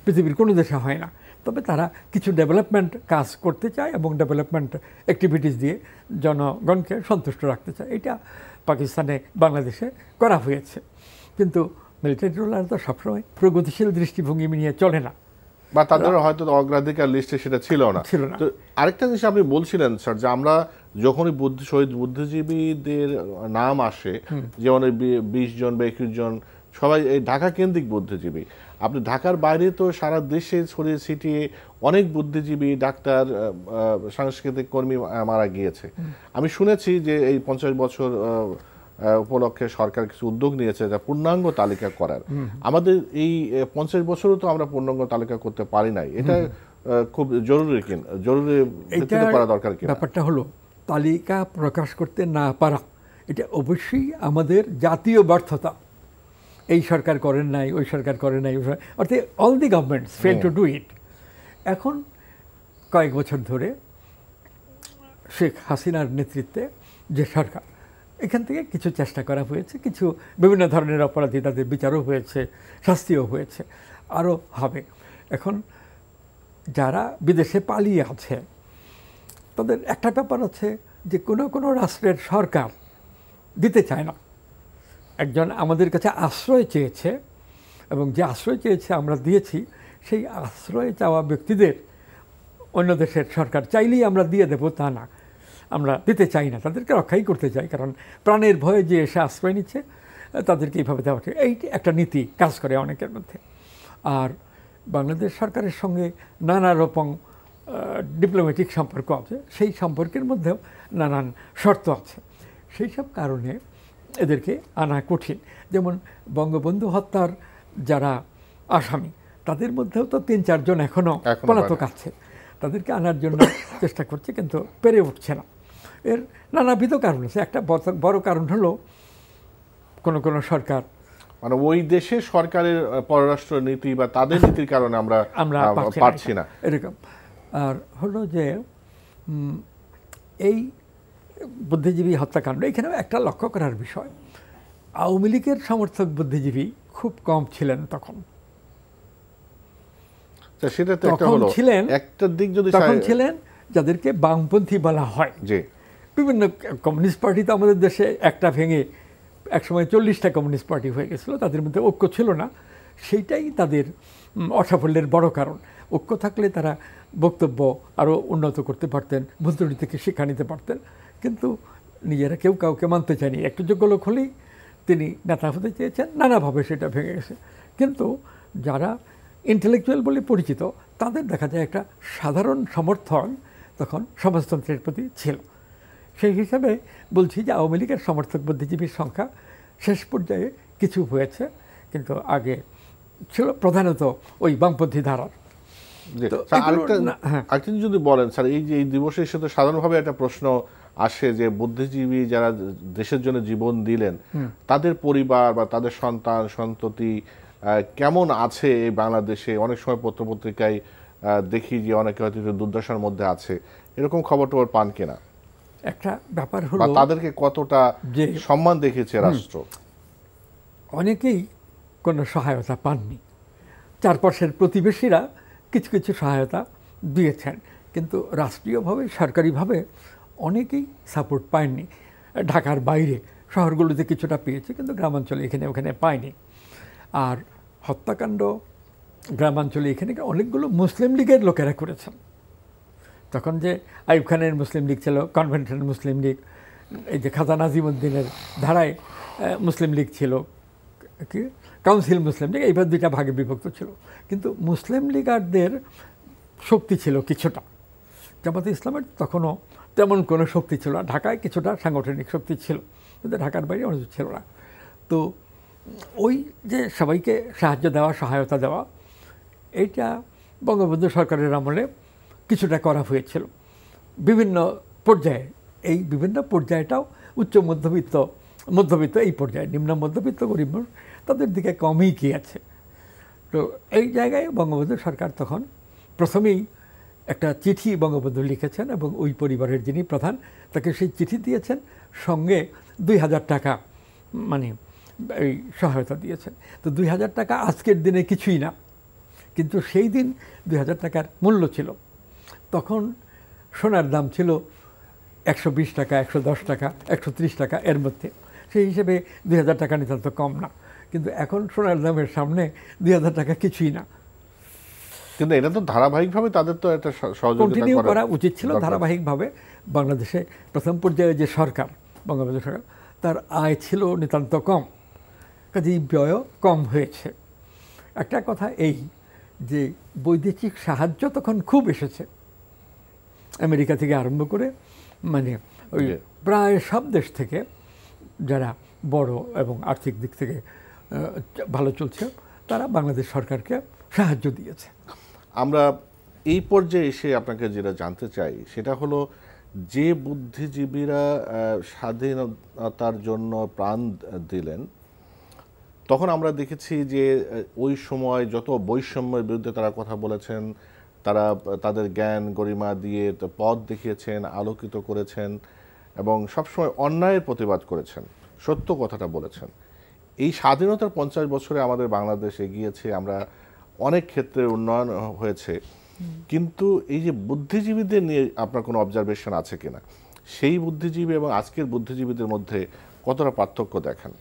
পৃথিবীর কোনো দেশে হয় না। তবে তারা কিছু ডেভেলপমেন্ট কাজ করতে চায় এবং ডেভেলপমেন্ট অ্যাক্টিভিটিস দিয়ে জনগণকে সন্তুষ্ট রাখতে চায়। এটা পাকিস্তানে, বাংলাদেশে করা হয়েছে, কিন্তু মিলিটারি রোলার তো সবসময় প্রগতিশীল দৃষ্টিভঙ্গি নিয়ে চলে না, বা তাদের হয়তো অগ্রাধিকার লিস্টে সেটা ছিল না। তো আরেকটা জিনিস আপনি বলছিলেন স্যার, যে আমরা যখনই শহীদ বুদ্ধিজীবীদের নাম আসে, যেমন 20 জন বা 21 জন সবাই এই ঢাকা কেন্দ্রিক বুদ্ধিজীবী, আপনি ঢাকার বাইরে তো সারা দেশে ছড়িয়ে ছিটিয়ে অনেক বুদ্ধিজীবী, ডাক্তার, সাংস্কৃতিক কর্মী মারা গিয়েছে। আমি শুনেছি যে এই 50 বছর উপলক্ষে সরকার কিছু উদ্যোগ নিয়েছে যা পূর্ণাঙ্গ তালিকা করার। আমাদের এই 50 বছরও তো আমরা পূর্ণাঙ্গ তালিকা করতে পারি নাই। এটা খুব জরুরি ভিত্তিতে করা দরকার কিনা? ব্যাপারটা হলো তালিকা প্রকাশ করতে না পারা, এটা অবশ্যই আমাদের জাতীয় ব্যর্থতা। এই সরকার করেন নাই, ওই সরকার করেন নাই, অর্থাৎ all the governments fail to do it. এখন কয়েক বছর ধরে শেখ হাসিনার নেতৃত্বে যে সরকার, এখান থেকে কিছু চেষ্টা করা হয়েছে, কিছু বিভিন্ন ধরনের অপরাধী তাদের বিচারও হয়েছে, শাস্তিও হয়েছে, আরও হবে। এখন যারা বিদেশে পালিয়ে আছে তাদের একটা ব্যাপার আছে যে কোনো কোনো রাষ্ট্রের সরকার দিতে চায় না। একজন আমাদের কাছে আশ্রয় চেয়েছে এবং যে আশ্রয় চেয়েছে আমরা দিয়েছি, সেই আশ্রয় চাওয়া ব্যক্তিদের অন্য দেশের সরকার চাইলেই আমরা দিয়ে দেবো তা না, আমরা দিতে চাই না, তাদেরকে রক্ষাই করতে চাই। কারণ প্রাণের ভয়ে যে এসে আশ্রয় নিচ্ছে তাদেরকে এইভাবে দেওয়া, এই একটা নীতি কাজ করে অনেকের মধ্যে। আর বাংলাদেশ সরকারের সঙ্গে নানা রকম ডিপ্লোম্যাটিক সম্পর্ক আছে, সেই সম্পর্কের মধ্যেও নানান শর্ত আছে। সেই সব কারণে এদেরকে আনা কঠিন। যেমন বঙ্গবন্ধু হত্যার যারা আসামি, তাদের মধ্যেও তো 3-4 জন এখনও পলাতক আছে, তাদেরকে আনার জন্য চেষ্টা করছে কিন্তু পেরে উঠছে না। এর নানাবিধ কারণ আছে। একটা বড় কারণ হলো কোনো কোনো সরকার, মানে ওই দেশে সরকারের পররাষ্ট্র নীতি বা তাদের নীতির কারণে আমরা পারছি না এরকম। আর হলো যে এই বুদ্ধিজীবী হত্যাকাণ্ড, এখানেও একটা লক্ষ্য করার বিষয়, আওয়ামী লীগের সমর্থক বুদ্ধিজীবী খুব কম ছিলেন তখন। সেটা তো একটা হলো একটা দিক। যদি তখন ছিলেন যাদেরকে বামপন্থী বলা হয়। বিভিন্ন কমিউনিস্ট পার্টি তো আমাদের দেশে একটা ভেঙে একসময় 40টা কমিউনিস্ট পার্টি হয়ে গেছিলো, তাদের মধ্যে ঐক্য ছিল না, সেইটাই তাদের অসাফল্যের বড় কারণ। ঐক্য থাকলে তারা বক্তব্য আরও উন্নত করতে পারতেন, ভুলত্রুটি থেকে শিক্ষা নিতে পারতেন, কিন্তু নিজেরা কেউ কাউকে মানতে চায়নি। একটু যোগ্য লোক হলেই তিনি নেতা হতে চেয়েছেন, নানাভাবে সেটা ভেঙে গেছে। কিন্তু যারা ইন্টেলেকচুয়াল বলে পরিচিত, তাদের দেখা যায় একটা সাধারণ সমর্থন তখন সমাজতন্ত্রের প্রতি ছিল। সেই হিসাবে বলছি যে আওয়ামী লীগের সমর্থক বুদ্ধিজীবীর সংখ্যা শেষ পর্যায়ে কিছু হয়েছে, কিন্তু আগে ছিল প্রধানত ওই বামপন্থী ধারার। আরেকটা যদি বলেন স্যার, এই যে এই দিবসের সাথে সাধারণভাবে একটা প্রশ্ন আসে যে বুদ্ধিজীবী যারা দেশের জন্য জীবন দিলেন, তাদের পরিবার বা তাদের সন্তান সন্ততি কেমন আছে এই বাংলাদেশে? অনেক সময় পত্রপত্রিকায় দেখি যে অনেকে হয়তো দুর্দশার মধ্যে আছে, এরকম খবর টবর পান কিনা? একটা ব্যাপার হলো তাদেরকে কতটা সম্মান দেখেছে রাষ্ট্র? অনেকেই কোনো সহায়তা পাননি, চারপাশের প্রতিবেশীরা কিছু কিছু সহায়তা দিয়েছেন, কিন্তু রাষ্ট্রীয়ভাবে সরকারিভাবে অনেকেই সাপোর্ট পায়নি। ঢাকার বাইরে শহরগুলোতে কিছুটা পেয়েছে, কিন্তু গ্রামাঞ্চলে এখানে ওখানে পায়নি। আর হত্যাকাণ্ড গ্রামাঞ্চলে এখানে অনেকগুলো মুসলিম লীগের লোকেরা করেছেন। তখন যে আইয়ুব খানের মুসলিম লীগ ছিল, কনভেনশনাল মুসলিম লীগ, এই যে খাজা নাজিমুদ্দিনের ধারায় মুসলিম লীগ ছিল, কি কাউন্সিল মুসলিম লীগ, এইবার দুইটা ভাগে বিভক্ত ছিল। কিন্তু মুসলিম লীগারদের শক্তি ছিল কিছুটা, জামাতে ইসলামের তখনও তেমন কোনো শক্তি ছিল না। ঢাকায় কিছুটা সাংগঠনিক শক্তি ছিল, কিন্তু ঢাকার বাইরে অনুচিত ছিল না। তো ওই যে সবাইকে সাহায্য দেওয়া, সহায়তা দেওয়া, এইটা বঙ্গবন্ধু সরকারের আমলে কিছুটা করা হয়েছিল বিভিন্ন পর্যায়ে। এই বিভিন্ন পর্যায়টাও উচ্চ মধ্যবিত্ত এই পর্যায়ে, নিম্ন মধ্যবিত্ত গরিব মানুষ তাদের দিকে কমই গিয়েছে। তো এই জায়গায় বঙ্গবন্ধু সরকার তখন প্রথমেই একটা চিঠি বঙ্গবন্ধু লিখেছেন এবং ওই পরিবারের যিনি প্রধান তাকে সেই চিঠি দিয়েছেন, সঙ্গে ২,০০০ টাকা মানে এই সহায়তা দিয়েছেন। তো ২,০০০ টাকা আজকের দিনে কিছুই না, কিন্তু সেই দিন ২,০০০ টাকার মূল্য ছিল। তখন সোনার দাম ছিল ১২০ টাকা, ১১০ টাকা, ১৩০ টাকা এর মধ্যে। সেই হিসেবে ২,০০০ টাকা নিতান্ত কম না, কিন্তু এখন সোনার দামের সামনে ২,০০০ টাকা কিছুই না। কিন্তু এটা তো ধারাবাহিকভাবে তাদের তো একটা সহযোগিতা কন্টিনিউ করা উচিত ছিল ধারাবাহিকভাবে। বাংলাদেশে প্রথম পর্যায়ে যে সরকার, বঙ্গবন্ধু সরকার, তার আয় ছিল নিতান্ত কম, কাজেই ব্যয়ও কম হয়েছে। একটা কথা এই যে বৈদেশিক সাহায্য তখন খুব এসেছে, আমেরিকা থেকে আরম্ভ করে মানে ওই প্রায় সব দেশ থেকে যারা বড় এবং আর্থিক দিক থেকে ভালো চলছে তারা বাংলাদেশ সরকারকে সাহায্য দিয়েছে। আমরা এই পর্যায়ে এসে আপনাকে যেটা জানতে চাই সেটা হলো, যে বুদ্ধিজীবীরা স্বাধীনতার জন্য প্রাণ দিলেন, তখন আমরা দেখেছি যে ওই সময় যত বৈষম্যের বিরুদ্ধে তারা কথা বলেছেন, তারা তাদের জ্ঞান গরিমা দিয়ে পথ দেখিয়েছেন, আলোকিত করেছেন এবং সবসময় অন্যায়ের প্রতিবাদ করেছেন, সত্য কথাটা বলেছেন। এই স্বাধীনতার ৫০ বছরে আমাদের বাংলাদেশ এগিয়েছে, আমরা অনেক ক্ষেত্রে উন্নয়ন হয়েছে, কিন্তু এই যে বুদ্ধিজীবীদের নিয়ে আপনার কোনো অবজারভেশন আছে কিনা, সেই বুদ্ধিজীবী এবং আজকের বুদ্ধিজীবীদের মধ্যে কতটা পার্থক্য দেখেন?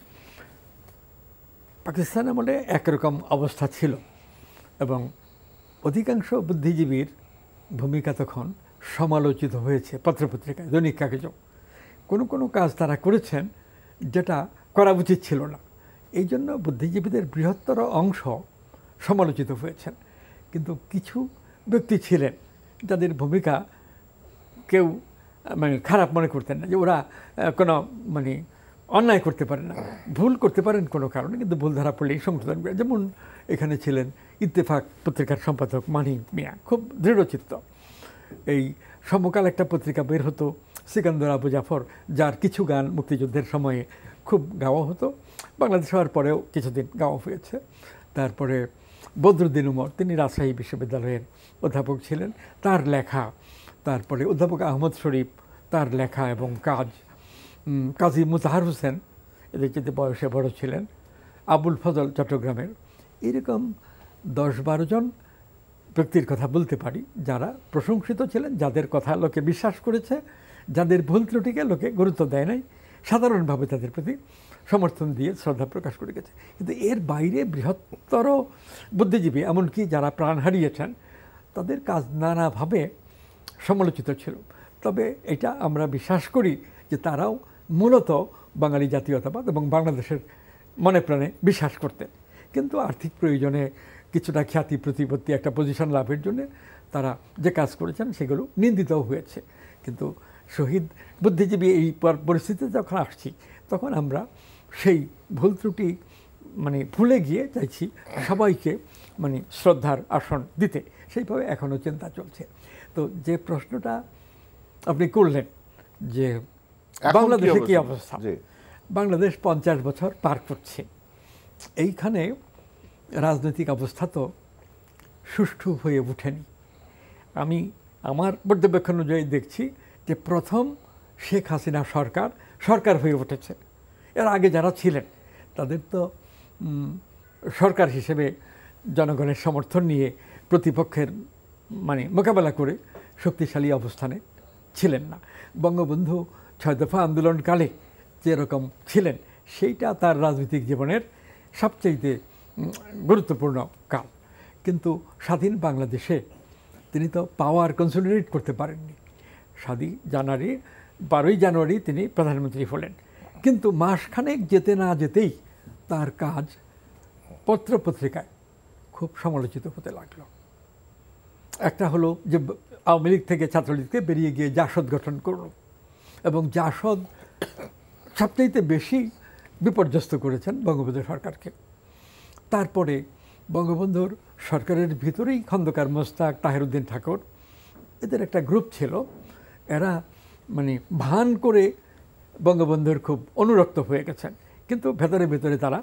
পাকিস্তান আমলে একরকম অবস্থা ছিল এবং অধিকাংশ বুদ্ধিজীবীর ভূমিকা তখন সমালোচিত হয়েছে পত্রপত্রিকায়, দৈনিক কাগজেও। কোনো কোনো কাজ তারা করেছেন যেটা করা উচিত ছিল না, এই জন্য বুদ্ধিজীবীদের বৃহত্তর অংশ সমালোচিত হয়েছেন। কিন্তু কিছু ব্যক্তি ছিলেন যাদের ভূমিকা কেউ মানে খারাপ মনে করতেন না, যে ওরা কোনো মানে অন্যায় করতে পারে না, ভুল করতে পারেন কোনো কারণে, কিন্তু ভুল ধরা পড়লেই সংশোধন করে। যেমন এখানে ছিলেন ইত্তেফাক পত্রিকার সম্পাদক মানিক মিয়া, খুব দৃঢ়চিত্ত। এই সমকাল একটা পত্রিকা বের হতো, সিকান্দর আবু জাফর, যার কিছু গান মুক্তিযুদ্ধের সময়ে খুব গাওয়া হতো, বাংলাদেশ হওয়ার পরেও কিছুদিন গাওয়া হয়েছে। তারপরে বদরুদ্দিন উমর, তিনি রাজশাহী বিশ্ববিদ্যালয়ের অধ্যাপক ছিলেন, তার লেখা। তারপরে অধ্যাপক আহমদ শরীফ, তার লেখা এবং কাজ। কাজী মুতাহার হোসেন, এদের যেতে বয়সে বড় ছিলেন। আবুল ফজল চট্টগ্রামের। এরকম ১০-১২ জন ব্যক্তির কথা বলতে পারি যারা প্রশংসিত ছিলেন, যাদের কথা লোকে বিশ্বাস করেছে, যাদের ভুল ত্রুটিকে লোকে গুরুত্ব দেয় নাই, সাধারণভাবে তাদের প্রতি সমর্থন দিয়ে শ্রদ্ধা প্রকাশ করে গেছে। কিন্তু এর বাইরে বৃহত্তর বুদ্ধিজীবী, এমনকি যারা প্রাণ হারিয়েছেন, তাদের কাজ নানাভাবে সমালোচিত ছিল। তবে এটা আমরা বিশ্বাস করি যে তারাও মূলত বাঙালি জাতীয়তাবাদ এবং বাংলাদেশের মনে প্রাণে বিশ্বাস করতেন, কিন্তু আর্থিক প্রয়োজনে কিছুটা খ্যাতি প্রতিপত্তি, একটা পজিশন লাভের জন্য তারা যে কাজ করেছেন সেগুলো নিন্দিতও হয়েছে। কিন্তু শহীদ বুদ্ধিজীবী এই পরিস্থিতিতে যখন আসছি, তখন আমরা সেই ভুল ত্রুটি মানে ভুলে গিয়ে চাইছি সবাইকে মানে শ্রদ্ধার আসন দিতে। সেইভাবে এখনও চিন্তা চলছে। তো যে প্রশ্নটা আপনি করলেন যে বাংলাদেশে কী অবস্থা, বাংলাদেশ ৫০ বছর পার করছে, এইখানে রাজনৈতিক অবস্থা তো সুষ্ঠু হয়ে ওঠেনি। আমি আমার পর্যবেক্ষণ অনুযায়ী দেখছি যে প্রথম শেখ হাসিনা সরকার হয়ে উঠেছে। এর আগে যারা ছিলেন তাদের তো সরকার হিসেবে জনগণের সমর্থন নিয়ে প্রতিপক্ষের মানে মোকাবেলা করে শক্তিশালী অবস্থানে ছিলেন না। বঙ্গবন্ধু ৬ দফা আন্দোলনকালে যেরকম ছিলেন, সেইটা তার রাজনৈতিক জীবনের সবচেয়ে গুরুত্বপূর্ণ কাল। কিন্তু স্বাধীন বাংলাদেশে তিনি তো পাওয়ার কনসলিডেট করতে পারেননি। 12ই জানুয়ারি তিনি প্রধানমন্ত্রী হলেন, কিন্তু মাসখানেক যেতে না যেতেই তার কাজ পত্রপত্রিকায় খুব সমালোচিত হতে লাগলো। একটা হলো যে আওয়ামী লীগ থেকে ছাত্রলীগকে বেরিয়ে গিয়ে জাসদ গঠন করল এবং জাসদ সবচাইতে বেশি বিপর্যস্ত করেছেন বঙ্গবন্ধু সরকারকে। তারপরে বঙ্গবন্ধুর সরকারের ভিতরেই খন্দকার মোস্তাক, তাহেরউদ্দিন ঠাকুর, এদের একটা গ্রুপ ছিল। এরা মানে ভান করে বঙ্গবন্ধুর খুব অনুরক্ত হয়ে গেছেন, কিন্তু ভেতরে ভেতরে তারা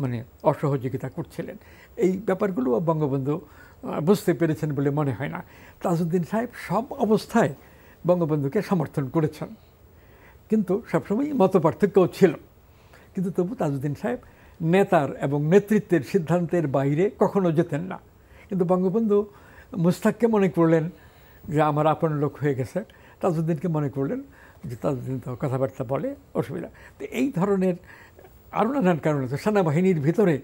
মানে অসহযোগিতা করছিলেন। এই ব্যাপারগুলো বঙ্গবন্ধু বুঝতে পেরেছেন বলে মনে হয় না। তাজউদ্দিন সাহেব সব অবস্থায় বঙ্গবন্ধুকে সমর্থন করেছেন, কিন্তু সবসময় মতপার্থক্যও ছিল। কিন্তু তবু তাজউদ্দিন সাহেব নেতার এবং নেতৃত্বের সিদ্ধান্তের বাইরে কখনো যেতেন না। কিন্তু বঙ্গবন্ধু মুস্তাককে মনে করলেন যে আমার আপন লোক হয়ে গেছে, তাজউদ্দিনকে মনে করলেন যে তাজউদ্দিন তো কথাবার্তা বলে, অসুবিধা। তো এই ধরনের আরও নানান কারণ আছে। সেনাবাহিনীর ভিতরে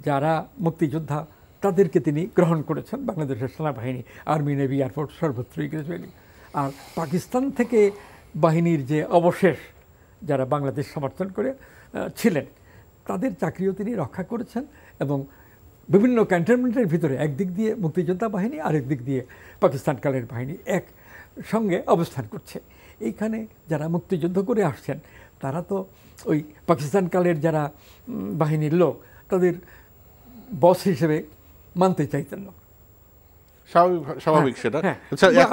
যারা মুক্তিযোদ্ধা তাদেরকে তিনি গ্রহণ করেছেন, বাংলাদেশের সেনাবাহিনী, আর্মি, নেভি, এয়ারফোর্স সর্বত্রই গ্রেজুয়ালি। আর পাকিস্তান থেকে বাহিনীর যে অবশেষ যারা বাংলাদেশ সমর্থন করে ছিলেন, তাদের চাকরিও তিনি রক্ষা করেছেন। এবং বিভিন্ন ক্যান্টনমেন্টের ভিতরে একদিক দিয়ে মুক্তিযোদ্ধা বাহিনী, আরেক দিক দিয়ে পাকিস্তানকালের বাহিনী এক সঙ্গে অবস্থান করছে। এইখানে যারা মুক্তিযুদ্ধ করে আসছেন তারা তো ওই পাকিস্তানকালের যারা বাহিনীর লোক তাদের বস হিসেবে মানতে চাইতেন না। স্বাভাবিক সেটা।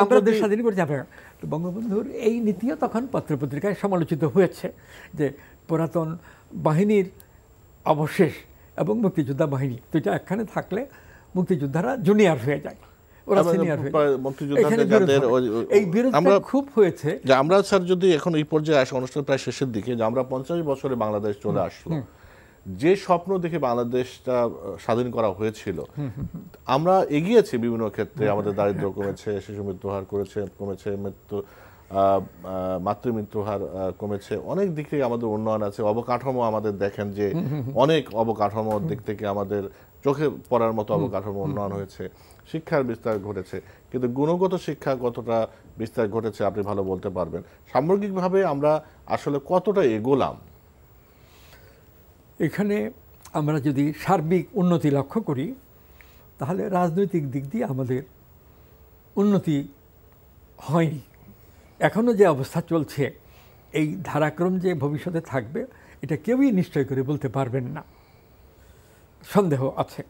আমরা দেশ স্বাধীন করেছি আপনারা। তো বঙ্গবন্ধুর এই নীতিও তখন পত্রপত্রিকায় সমালোচিত হয়েছে যে পুরাতন বাহিনীর অবশেষ এবং মুক্তিযোদ্ধা বাহিনী দুইটা একখানে থাকলে মুক্তিযোদ্ধারা জুনিয়র হয়ে যায়, ওরা সিনিয়র হয়ে যায়। এই বিরোধটা খুব হয়েছে। আমরা স্যার যদি এখন এই পর্যায়ে আসে, অনুষ্ঠান প্রায় শেষের দিকে, যে আমরা 50 বছরে বাংলাদেশ চলে আসলো, যে স্বপ্ন দেখে বাংলাদেশটা স্বাধীন করা হয়েছিল, আমরা এগিয়েছি বিভিন্ন ক্ষেত্রে। আমাদের দারিদ্র্য কমেছে, শিশু মৃত্যু হার কমেছে, মাতৃমৃত্যু হার কমেছে, অনেক দিক থেকে আমাদের উন্নয়ন আছে। অবকাঠামো আমাদের দেখেন যে অনেক অবকাঠামোর দিক থেকে আমাদের চোখে পড়ার মতো অবকাঠামো উন্নয়ন হয়েছে, শিক্ষার বিস্তার ঘটেছে। কিন্তু গুণগত শিক্ষা কতটা বিস্তার ঘটেছে আপনি ভালো বলতে পারবেন। সামগ্রিকভাবে আমরা আসলে কতটা এগোলাম? এখানে আমরা যদি সার্বিক উন্নতি লক্ষ্য করি তাহলে রাজনৈতিক দিক দিয়ে আমাদের উন্নতি হয়নি। এখনও যে অবস্থা চলছে, এই ধারাক্রম যে ভবিষ্যতে থাকবে এটা কেউই নিশ্চয় করে বলতে পারবেন না, সন্দেহ আছে।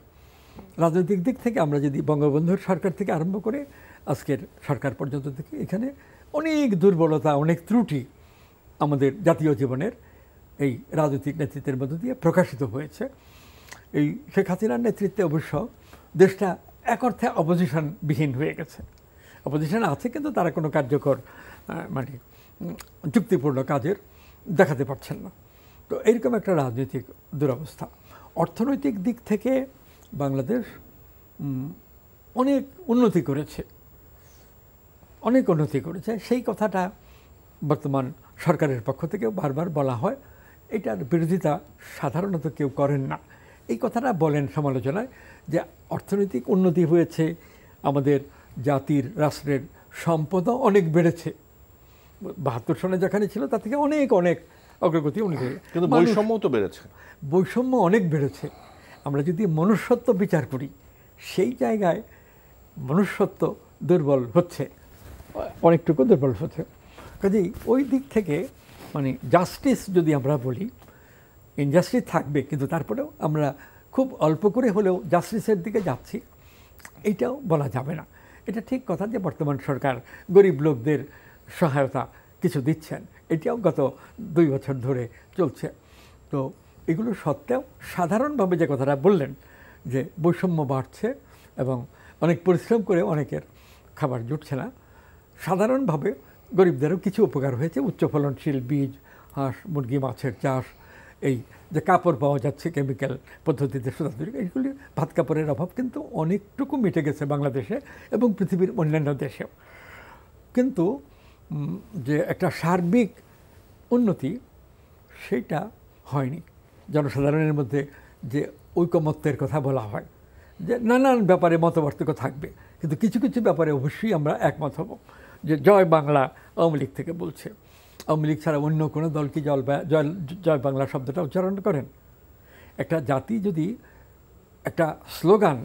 রাজনৈতিক দিক থেকে আমরা যদি বঙ্গবন্ধুর সরকার থেকে আরম্ভ করে আজকের সরকার পর্যন্ত দেখি, এখানে অনেক দুর্বলতা, অনেক ত্রুটি আমাদের জাতীয় জীবনের এই রাজনৈতিক নেতৃত্বের মধ্য দিয়ে প্রকাশিত হয়েছে। এই শেখ হাসিনার নেতৃত্বে অবশ্য দেশটা এক অর্থে অপোজিশনবিহীন হয়ে গেছে। অপোজিশন আছে কিন্তু তারা কোনো কার্যকর মানে যুক্তিপূর্ণ কাজের দেখাতে পারছেন না। তো এইরকম একটা রাজনৈতিক দুরবস্থা। অর্থনৈতিক দিক থেকে বাংলাদেশ অনেক উন্নতি করেছে, অনেক উন্নতি করেছে। সেই কথাটা বর্তমান সরকারের পক্ষ থেকেও বারবার বলা হয়। এটার বিরোধিতা সাধারণত কেউ করেন না। এই কথাটা বলেন সমালোচনায় যে অর্থনৈতিক উন্নতি হয়েছে, আমাদের জাতির রাষ্ট্রের সম্পদও অনেক বেড়েছে। 72 সনে যেখানে ছিল তার থেকে অনেক অনেক অগ্রগতি অনুযায়ী। কিন্তু বৈষম্য তো বেড়েছে, বৈষম্য অনেক বেড়েছে। আমরা যদি মনুষ্যত্ব বিচার করি, সেই জায়গায় মনুষ্যত্ব দুর্বল হচ্ছে, অনেকটুকু দুর্বল হচ্ছে। কাজেই ওই দিক থেকে মানে জাস্টিস যদি আমরা বলি, ইনজাস্টিস থাকবে, কিন্তু তারপরেও আমরা খুব অল্প করে হলেও জাস্টিসের দিকে যাচ্ছি, এইটাও বলা যাবে না। এটা ঠিক কথা যে বর্তমান সরকার গরিব লোকদের সহায়তা কিছু দিচ্ছেন, এটাও গত 2 বছর ধরে চলছে। তো এগুলো সত্ত্বেও সাধারণভাবে যে কথাটা বললেন যে বৈষম্য বাড়ছে এবং অনেক পরিশ্রম করে অনেকের খাবার জুটছে না, সাধারণভাবে গরিবদেরও কিছু উপকার হয়েছে। উচ্চ ফলনশীল বীজ, হাঁস, মুরগি, মাছের চাষ, এই যে কাপড় পাওয়া যাচ্ছে কেমিক্যাল পদ্ধতিতে সুতা তৈরি, এইগুলি ভাত কাপড়ের অভাব কিন্তু অনেকটুকু মিটে গেছে বাংলাদেশে এবং পৃথিবীর অন্যান্য দেশেও। কিন্তু যে একটা সার্বিক উন্নতি সেটা হয়নি। জনসাধারণের মধ্যে যে ঐকমত্যের কথা বলা হয়, যে নানান ব্যাপারে মতপার্থক্য থাকবে, কিন্তু কিছু কিছু ব্যাপারে অবশ্যই আমরা একমত হব। যে জয় বাংলা আওয়ামী লীগ থেকে বলছে, আওয়ামী লীগ ছাড়া অন্য কোনো দল কি জয় বাংলা শব্দটা উচ্চারণ করেন? একটা জাতি যদি একটা স্লোগান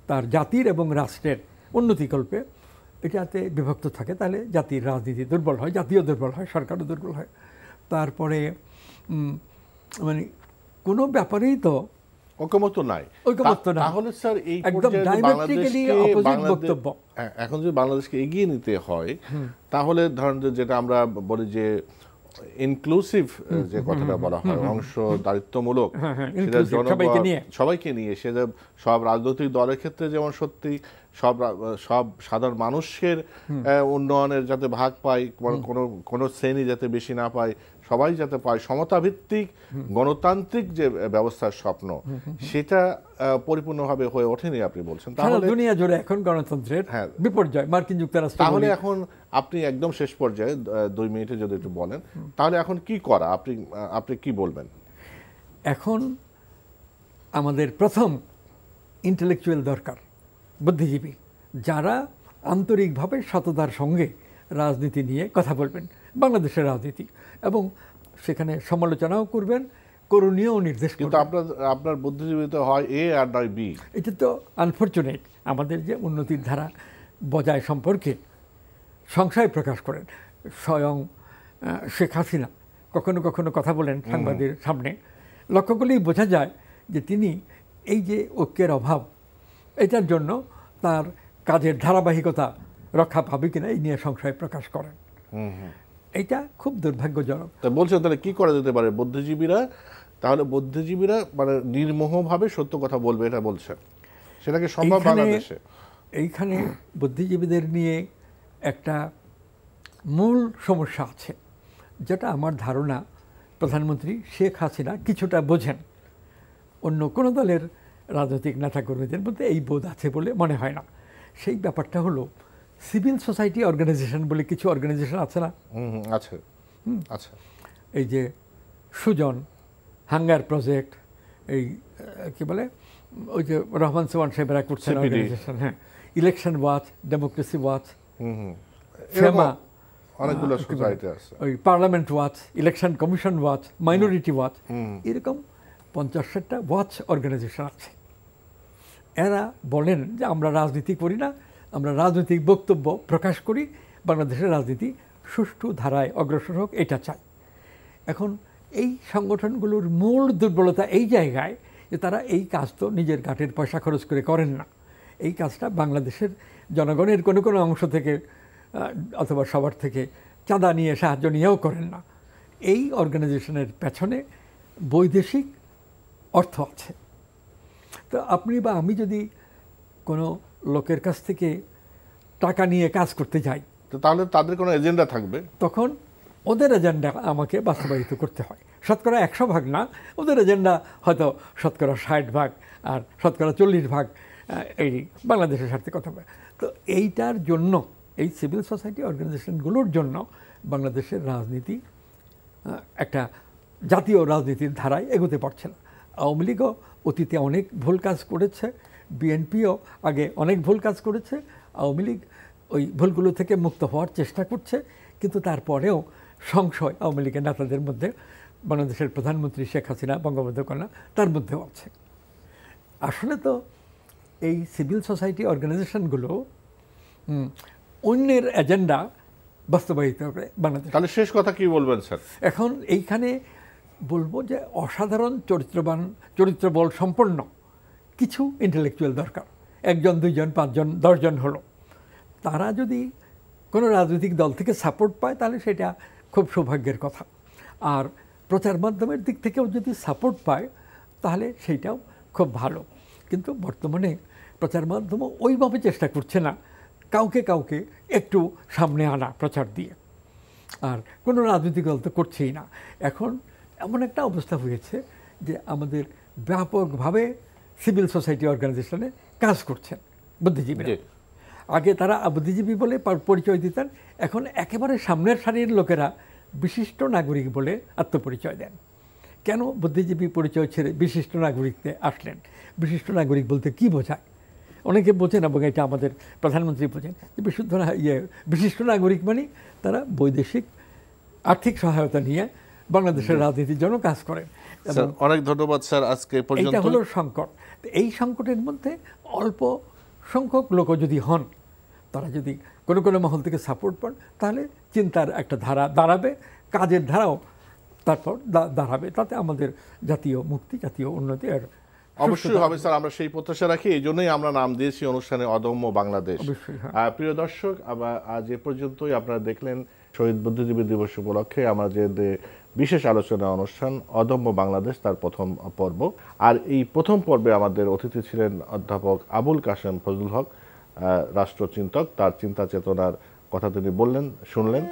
তার জাতির এবং রাষ্ট্রের উন্নতিকল্পে এটাতে বিভক্ত থাকে, তাহলে জাতির রাজনীতি দুর্বল হয়, জাতীয় দুর্বল হয়, সরকারও দুর্বল হয়। তারপরে মানে কোনো ব্যাপারেই তো ঐকমত্য নাই। ঐকমত্য নাই। তাহলে স্যার এই একদম diametrically opposite বক্তব্য। এখন যদি বাংলাদেশকে এগিয়ে নিতে হয় তাহলে ধরেন যেটা আমরা বলি যে ইনক্লুসিভ যে কথাটা বলা হয়, অংশদারিত্বমূলক, সেটা সবাইকে নিয়ে, সেটা সব রাজনৈতিক দলের ক্ষেত্রে যেমন সত্যি সব সাধারণ মানুষের উন্নয়নের যাতে ভাগ পায়, কোনো শ্রেণী যাতে বেশি না পায়, সবাই যাতে পায়, সমতা ভিত্তিক গণতান্ত্রিক যে ব্যবস্থার স্বপ্ন সেটা পরিপূর্ণভাবে হয়ে ওঠেনি আপনি বলছেন। তাহলে দুনিয়া জুড়ে এখন গণতন্ত্রের বিপর্যয়, মার্কিন যুক্তরাষ্ট্র। তাহলে এখন আপনি একদম শেষ পর্যায়ে 2 মিনিটে যদি একটু বলেন, তাহলে এখন কি করা, আপনি কি বলবেন? এখন আমাদের প্রথম ইন্টেলেকচুয়াল দরকার, বুদ্ধিজীবী, যারা আন্তরিকভাবে সততার সঙ্গে রাজনীতি নিয়ে কথা বলবেন, বাংলাদেশের রাজনীতি, এবং সেখানে সমালোচনাও করবেন, করণীয় নির্দেশ করবেন। কিন্তু আপনার বুদ্ধিজীবী তো হয় এ আর নয় বি। এটা তো আনফরচুনেট। আমাদের যে উন্নতির ধারা বজায় সম্পর্কে সংশয় প্রকাশ করেন স্বয়ং শেখ হাসিনা। কখনো কখনো কথা বলেন সাংবাদিকের সামনে, লক্ষ্য করলেই বোঝা যায় যে তিনি এই যে ঐক্যের অভাব, এটার জন্য তার কাজের ধারাবাহিকতা রক্ষা পাবে কিনা এই নিয়ে সংশয় প্রকাশ করেন। এটা খুব দুর্ভাগ্যজনক। বলছেন তাহলে কি করা যেতে পারে বুদ্ধিজীবীরা? তাহলে বুদ্ধিজীবীরা মানে নির্মোহভাবে সত্য কথা বলবে, এটা বলছেন, সেটাকে সম্ভব বাংলাদেশে? এইখানে বুদ্ধিজীবীদের নিয়ে একটা মূল সমস্যা আছে, যেটা আমার ধারণা প্রধানমন্ত্রী শেখ হাসিনা কিছুটা বোঝেন। অন্য কোনো দলের রাজনৈতিক নেতাকর্মীদের মধ্যে এই বোধ আছে বলে মনে হয় না। সেই ব্যাপারটা হলো সিভিল সোসাইটি অর্গানাইজেশন বলে কিছু অর্গানাইজেশন আছে না? আছে। আচ্ছা, এই যে সুজন, হাঙ্গার প্রজেক্ট, এই কি বলে ওই যে রহমান সোহান সাহেবরা করছেন অর্গানাইজেশন, হ্যাঁ, election watch, democracy watch, FEMA, অনেকগুলো সোসাইটি আছে, ওই parliament watch, election commission watch, minority watch, এরকম 50-60টা ওয়াচ অর্গানাইজেশন আছে। এরা বলেন যে আমরা রাজনীতি করি না, আমরা রাজনৈতিক বক্তব্য প্রকাশ করি, বাংলাদেশের রাজনীতি সুষ্ঠু ধারায় অগ্রসর হোক, এটা চাই। এখন এই সংগঠনগুলোর মূল দুর্বলতা এই জায়গায় যে তারা এই কাজ তো নিজের ঘাটের পয়সা খরচ করে করেন না। এই কাজটা বাংলাদেশের জনগণের কোনো কোনো অংশ থেকে অথবা সবার থেকে চাঁদা নিয়ে সাহায্য নিয়েও করেন না। এই অর্গানাইজেশনের পেছনে বৈদেশিক অর্থ আছে। তো আপনি বা আমি যদি কোনো লোকের কাছ থেকে টাকা নিয়ে কাজ করতে যাই, তো তাহলে তাদের কোনো এজেন্ডা থাকবে, তখন ওদের এজেন্ডা আমাকে বাস্তবায়িত করতে হয়। শতকরা 100 ভাগ না, ওদের এজেন্ডা হয়তো শতকরা 60 ভাগ, আর শতকরা 40 ভাগ এই বাংলাদেশের স্বার্থে কথা বলে। তো এইটার জন্য এই সিভিল সোসাইটি অর্গানাইজেশনগুলোর জন্য বাংলাদেশের রাজনীতি একটা জাতীয় রাজনীতির ধারায় এগোতে পারছে না। আওয়ামী লীগও অতীতে অনেক ভুল কাজ করেছে, বিএনপিও আগে অনেক ভুল কাজ করেছে। আওয়ামী লীগ ওই ভুলগুলো থেকে মুক্ত হওয়ার চেষ্টা করছে, কিন্তু তারপরেও সংশয় আওয়ামী লীগের নেতাদের মধ্যে, বাংলাদেশের প্রধানমন্ত্রী শেখ হাসিনা, বঙ্গবন্ধু কন্যা, তার মধ্যেও আছে। আসলে তো এই সিভিল সোসাইটি অর্গানাইজেশনগুলো অন্যের এজেন্ডা বাস্তবায়িত করে বাংলাদেশ। তাহলে শেষ কথা কি বলবেন স্যার? এখন এইখানে বলবো যে অসাধারণ চরিত্রবল সম্পন্ন কিছু ইন্টেলেকচুয়াল দরকার। 1 জন 2 জন 5 জন 10 জন হলো, তারা যদি কোনো রাজনৈতিক দল থেকে সাপোর্ট পায় তাহলে সেটা খুব সৌভাগ্যের কথা। আর প্রচার মাধ্যমের দিক থেকেও যদি সাপোর্ট পায় তাহলে সেইটাও খুব ভালো। কিন্তু বর্তমানে প্রচার মাধ্যমও ওইভাবে চেষ্টা করছে না কাউকে কাউকে একটু সামনে আনা প্রচার দিয়ে, আর কোনো রাজনৈতিক দল তো করছেই না। এখন এমন একটা অবস্থা হয়েছে যে আমাদের ব্যাপকভাবে সিভিল সোসাইটি অর্গানাইজেশনে কাজ করছেন বুদ্ধিজীবীরা। আগে তারা বুদ্ধিজীবী বলে পরিচয় দিতেন, এখন একেবারে সামনের সারির লোকেরা বিশিষ্ট নাগরিক বলে আত্মপরিচয় দেন। কেন বুদ্ধিজীবী পরিচয় ছেড়ে বিশিষ্ট নাগরিকতে আসলেন? বিশিষ্ট নাগরিক বলতে কি বোঝায়? অনেকে বোঝেন, এবং এটা আমাদের প্রধানমন্ত্রী বোঝেন যে বিশিষ্ট নাগরিক মানে তারা বৈদেশিক আর্থিক সহায়তা নিয়ে বাংলাদেশের রাজনীতির জন্য কাজ করেন। অনেক ধন্যবাদ স্যার, আজকে পর্যন্ত। এটা হলো সংকট। এই সংকটের মধ্যে অল্প সংখ্যক লোক যদি হন, তারা যদি কোনো কোনো মহল থেকে সাপোর্ট পান, তাহলে চিন্তার একটা ধারা দাঁড়াবে, কাজের ধারাও তারপর দাঁড়াবে, তাতে আমাদের জাতীয় মুক্তি, জাতীয় উন্নতি আর অবশ্যই হবে স্যার, আমরা সেই প্রত্যাশা রাখি। এই জন্যই আমরা নাম দিয়েছি অনুষ্ঠানে অদম্য বাংলাদেশ। অবশ্যই, হ্যাঁ। প্রিয় দর্শক, আজ এ পর্যন্তই। আপনারা দেখলেন শহীদ বুদ্ধিজীবী দিবস উপলক্ষে আমাদের বিশেষ আলোচনা অনুষ্ঠান অদম্য বাংলাদেশ, তার প্রথম পর্ব। আর এই প্রথম পর্বে আমাদের অতিথি ছিলেন অধ্যাপক আবুল কাশেম ফজলুল হক, রাষ্ট্রচিন্তক। তার চিন্তা চেতনার কথা তিনি বললেন, শুনলেন।